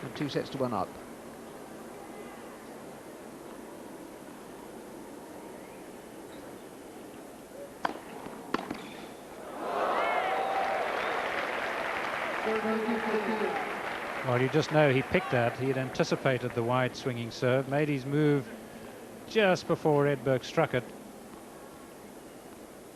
and 2 sets to 1 up. Well, you just know he picked that. He had anticipated the wide swinging serve, made his move just before Edberg struck it.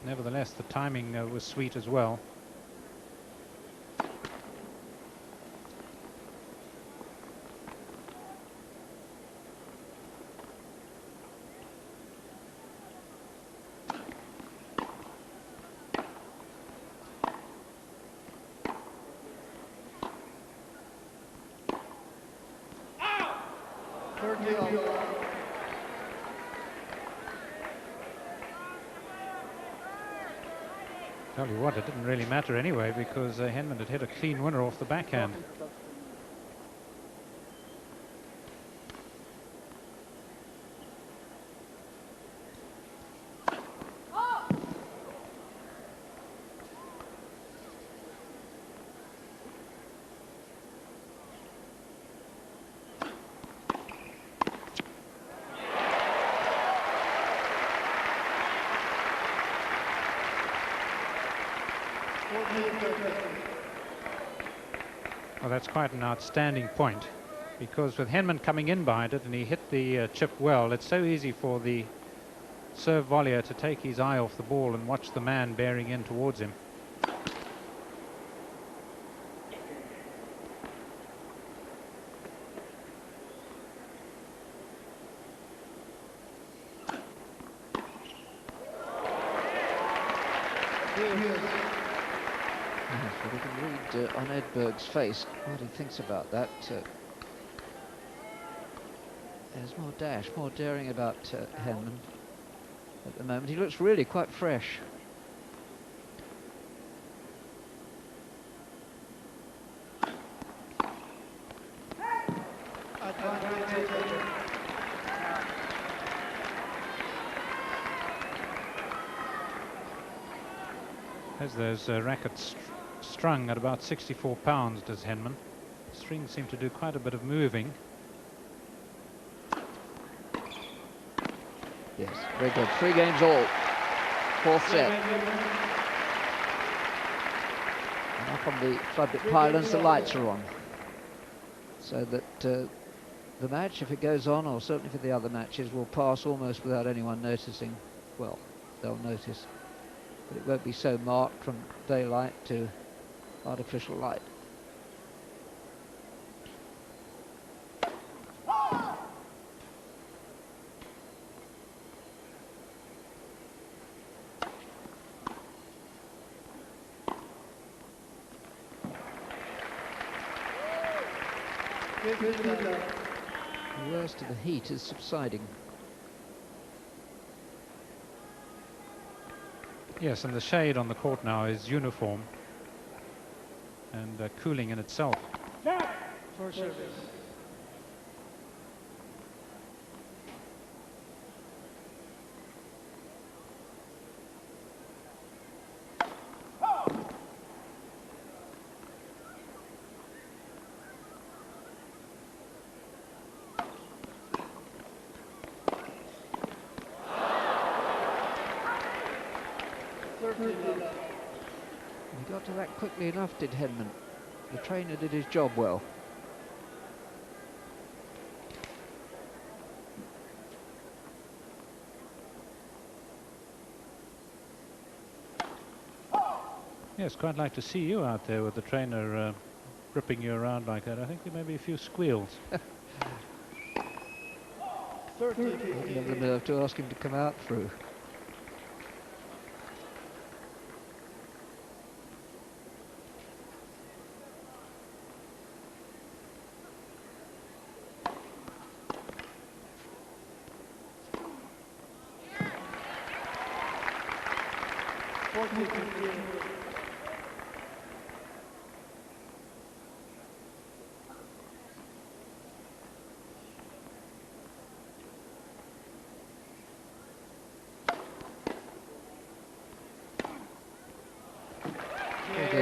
Nevertheless, the timing was sweet as well. Tell you what, it didn't really matter anyway, because Henman had hit a clean winner off the backhand. Well, that's quite an outstanding point, because with Henman coming in behind it and he hit the chip well, it's so easy for the serve volleyer to take his eye off the ball and watch the man bearing in towards him. Yes, we can read on Edberg's face what he thinks about that. There's more dash, more daring about Henman at the moment. He looks really quite fresh. Has those rackets strung at about 64 pounds, does Henman. Strings seem to do quite a bit of moving. Yes, very good. 3 games all. 4th set. And up on the floodlit pylons, the lights are on. So that the match, if it goes on, or certainly for the other matches, will pass almost without anyone noticing. Well, they'll notice, but it won't be so marked from daylight to artificial light. The worst of the heat is subsiding. Yes, and the shade on the court now is uniform and cooling in itself. For service. He got to that quickly enough, did Henman. The trainer did his job well. Yes, quite like to see you out there with the trainer ripping you around like that. I think there may be a few squeals. I didn't have the nerve to ask him to come out through.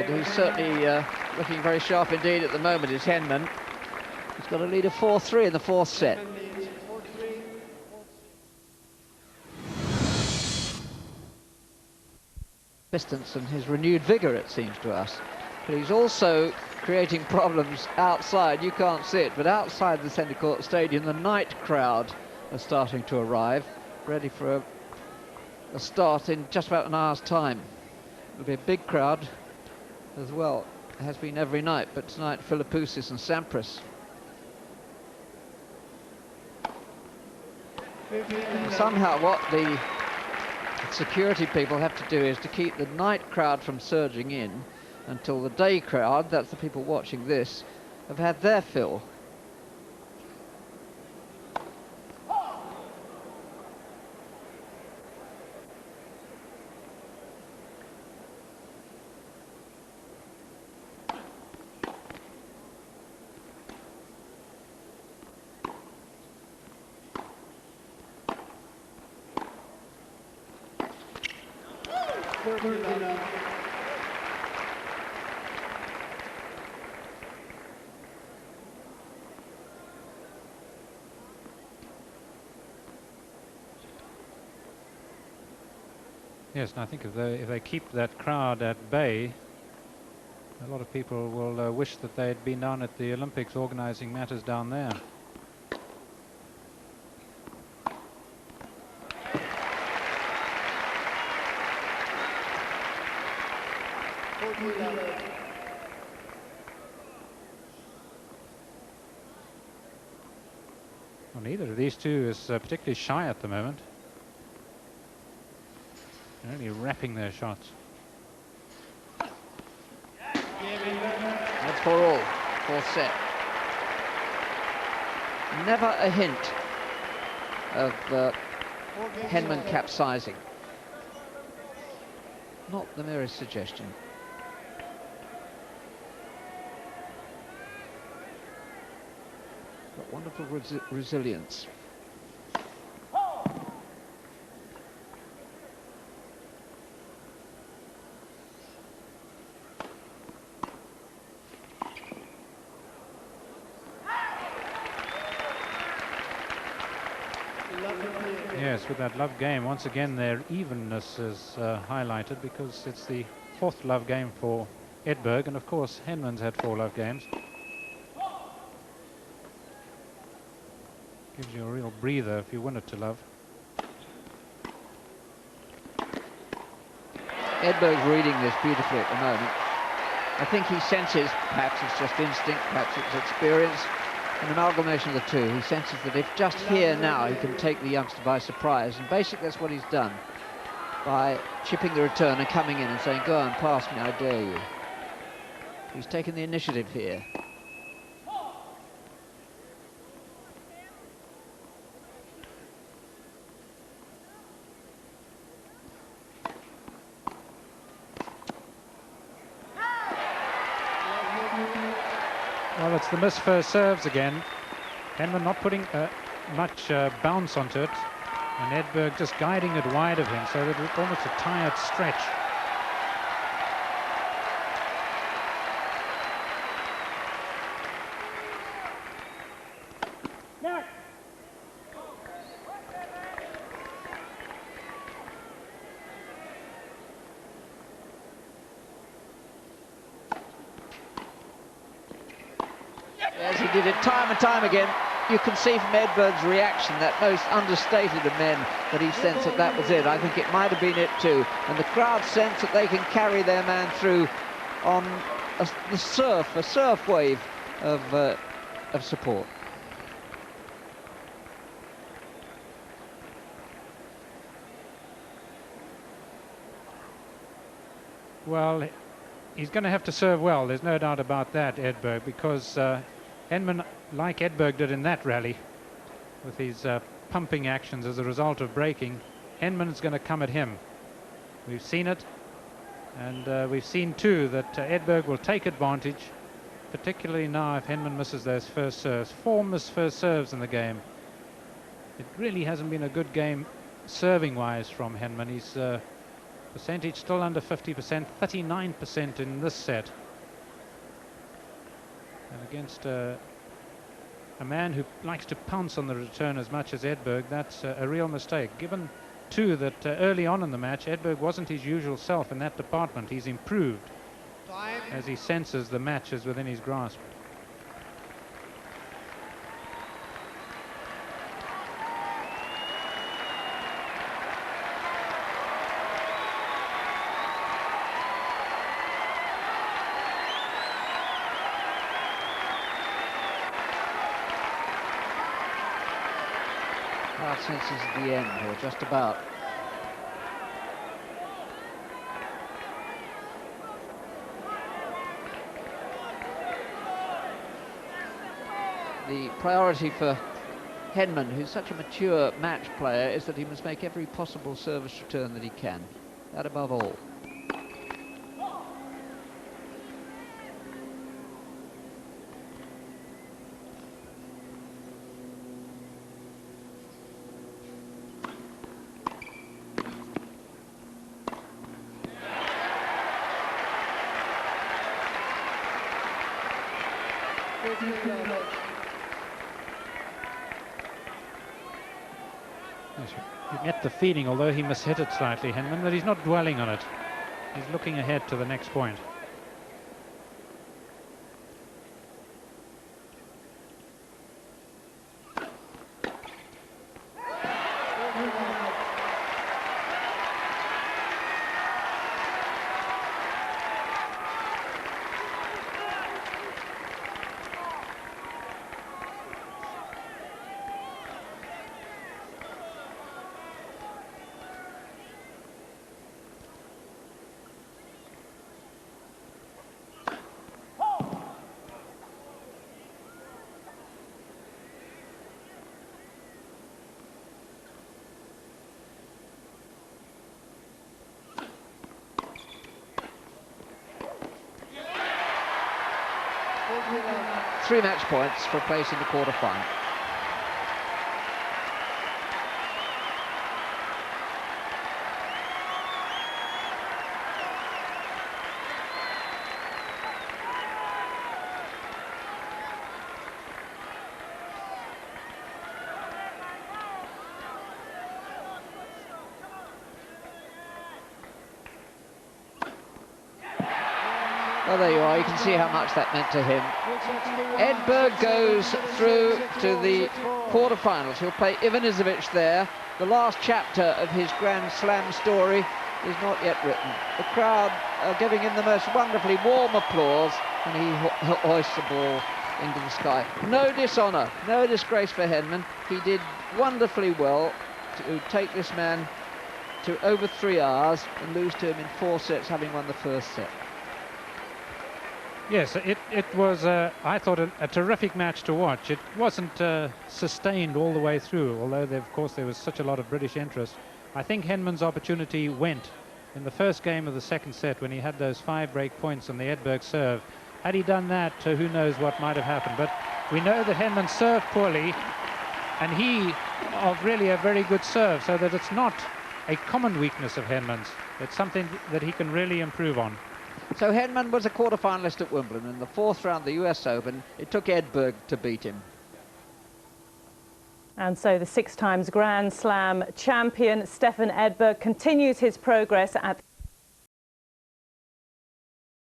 He's certainly looking very sharp indeed at the moment, is Henman. He's got a lead of 4-3 in the fourth set. Distance and his renewed vigour, it seems to us. But he's also creating problems outside. You can't see it, but outside the centre court stadium, the night crowd are starting to arrive, ready for a start in just about an hour's time. It'll be a big crowd as well. It has been every night, but tonight Philippoussis and Sampras. Somehow what the security people have to do is to keep the night crowd from surging in until the day crowd, that's the people watching this, have had their fill. Yes, and I think if they keep that crowd at bay, a lot of people will wish that they'd been down at the Olympics organising matters down there. Well, neither of these two is particularly shy at the moment. They're only wrapping their shots. That's 4-all, fourth set. Never a hint of Henman capsizing. Not the merest suggestion. But wonderful resilience. Yes, with that love game, once again their evenness is highlighted, because it's the fourth love game for Edberg, and of course Henman's had 4 love games. Gives you a real breather if you win it to love. Edberg's reading this beautifully at the moment. I think he senses, perhaps it's just instinct, perhaps it's experience, an amalgamation of the two. He senses that if just here now he can take the youngster by surprise, and basically that's what he's done by chipping the return and coming in and saying, go on, pass me, I dare you. He's taken the initiative here. Well, it's the miss first serves again. Henman not putting much bounce onto it, and Edberg just guiding it wide of him, so that it's almost a tired stretch. As he did it time and time again. You can see from Edberg's reaction, that most understated of men, that he sensed that that was it. I think it might have been it too. And the crowd sense that they can carry their man through on a surf wave of support. Well, he's going to have to serve well, there's no doubt about that, Edberg, because Henman, like Edberg did in that rally, with his pumping actions as a result of breaking, Henman's going to come at him. We've seen it, and we've seen too that Edberg will take advantage, particularly now if Henman misses those first serves. 4 missed first serves in the game. It really hasn't been a good game serving-wise from Henman. His percentage still under 50%, 39% in this set. And against a man who likes to pounce on the return as much as Edberg, that's a real mistake. Given, too, that early on in the match, Edberg wasn't his usual self in that department. He's improved as he senses the match is within his grasp. Since it's the end, or just about. The priority for Henman, who's such a mature match player, is that he must make every possible service return that he can. That above all. You get the feeling, although he mishit it slightly, Henman, that he's not dwelling on it. He's looking ahead to the next point. Three match points for a place in the quarter-final. Well, there you are. You can see how much that meant to him. Edberg goes through to the quarterfinals. He'll play Ivanisevic there. The last chapter of his Grand Slam story is not yet written. The crowd are giving him the most wonderfully warm applause, and he hoists the ball into the sky. No dishonour, no disgrace for Henman. He did wonderfully well to take this man to over 3 hours and lose to him in 4 sets, having won the first set. Yes, it was, I thought, a terrific match to watch. It wasn't sustained all the way through, although, of course, there was such a lot of British interest. I think Henman's opportunity went in the first game of the second set when he had those 5 break points on the Edberg serve. Had he done that, who knows what might have happened. But we know that Henman served poorly, and he of really a very good serve, so that it's not a common weakness of Henman's. It's something that he can really improve on. So Henman was a quarter-finalist at Wimbledon. In the 4th round of the US Open, it took Edberg to beat him. And so the 6 times Grand Slam champion Stefan Edberg continues his progress at